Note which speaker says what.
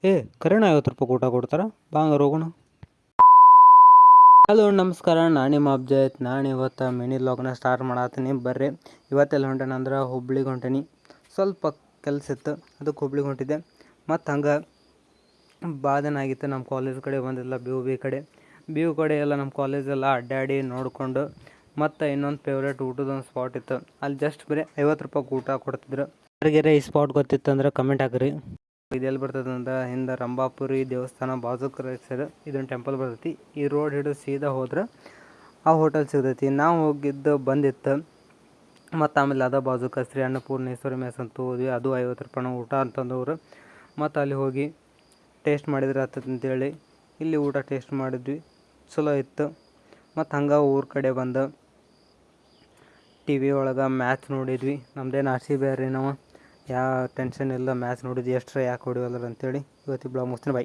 Speaker 1: ಏ ಕರೆಣ 50 ರೂಪಾಯಿ ಊಟ ಕೊಡ್ತಾರ ಬಾ ಹಂಗಾರೆ ಹೋಗೋಣ. ಹಲೋ ನಮಸ್ಕಾರ, ನಾನು ನಿಮ್ಮ ಅಬ್ಜಾಯತ್. ನಾನು ಇವತ್ತು ಮಿನಿ ಲಾಗ್ನ ಸ್ಟಾರ್ಟ್ ಮಾಡತ್ತೀನಿ. ಬರ್ರಿ, ಇವತ್ತೆಲ್ಲ ಹೊಂಟೇನೆ ಅಂದ್ರೆ ಹುಬ್ಳಿಗೆ ಹೊಂಟೇನಿ. ಸ್ವಲ್ಪ ಕೆಲಸ ಇತ್ತು, ಅದಕ್ಕೆ ಹುಬ್ಳಿಗೆ ಹೊಂಟಿದ್ದೆ. ಮತ್ತು ಹಂಗೆ ಭಾಳ ದಿನ ಆಗಿತ್ತು ನಮ್ಮ ಕಾಲೇಜ್ ಕಡೆ ಬಂದಿಲ್ಲ. ಬಿ ಯು ಕಡೆ ಎಲ್ಲ ನಮ್ಮ ಕಾಲೇಜೆಲ್ಲ ಅಡ್ಡಾಡಿ ನೋಡಿಕೊಂಡು, ಮತ್ತು ಇನ್ನೊಂದು ಫೇವ್ರೇಟ್ ಊಟದೊಂದು ಸ್ಪಾಟ್ ಇತ್ತು. ಅಲ್ಲಿ ಜಸ್ಟ್ ಬರೀ 50 ರೂಪಾಯಿ ಊಟ ಕೊಡ್ತಿದ್ರು. ಯಾರಿಗಾರ ಈ ಸ್ಪಾಟ್ ಗೊತ್ತಿತ್ತು ಅಂದ್ರೆ ಕಮೆಂಟ್ ಹಾಕಿರಿ. ಇದು ಎಲ್ಲಿ ಬರ್ತದೆ ಅಂದ್ರೆ ಹಿಂದೆ ರಂಭಾಪುರಿ ದೇವಸ್ಥಾನ ಬಾಜುಕ್ ರೈಟ್ ಸೈಡ್ ಇದೊಂದು ಟೆಂಪಲ್ ಬರ್ತೈತಿ. ಈ ರೋಡ್ ಹಿಡಿದು ಸೀದಾ ಹೋದ್ರೆ ಆ ಹೋಟೆಲ್ ಸಿಗ್ತೈತಿ. ನಾವು ಹೋಗಿದ್ದು ಬಂದಿತ್ತು. ಮತ್ತು ಆಮೇಲೆ ಅದ ಬಾಜುಕ ಶ್ರೀ ಅನ್ನಪೂರ್ಣೇಶ್ವರಿ ಮೆಸ್ ಅಂತ ಹೋದ್ವಿ. ಅದು 50 ರೂಪಾಯಿ ಊಟ ಅಂತಂದವರು. ಮತ್ತು ಅಲ್ಲಿ ಹೋಗಿ ಟೇಸ್ಟ್ ಮಾಡಿದ್ರೆ ಆತದ ಅಂತೇಳಿ ಇಲ್ಲಿ ಊಟ ಟೇಸ್ಟ್ ಮಾಡಿದ್ವಿ. ಚಲೋ ಇತ್ತು. ಮತ್ತು ಹಂಗೆ ಊರ ಕಡೆ ಬಂದು ಟಿ ವಿ ಒಳಗೆ ಮ್ಯಾಚ್ ನೋಡಿದ್ವಿ. ನಮ್ಮದೇನು RCB ರೀ. ನಾವು ಯಾವ ಟೆನ್ಷನ್ ಇಲ್ಲ, ಮ್ಯಾಚ್ ನೋಡಿದ್ವಿ. ಎಷ್ಟರ ಯಾಕೆ ಹೊಡಿವಲ್ಲರು ಅಂತೇಳಿ ಇವತ್ತಿಗೆ ಬ್ಲಾಗ್ ಮುಗಿಸ್ತೀನಿ. ಬೈ.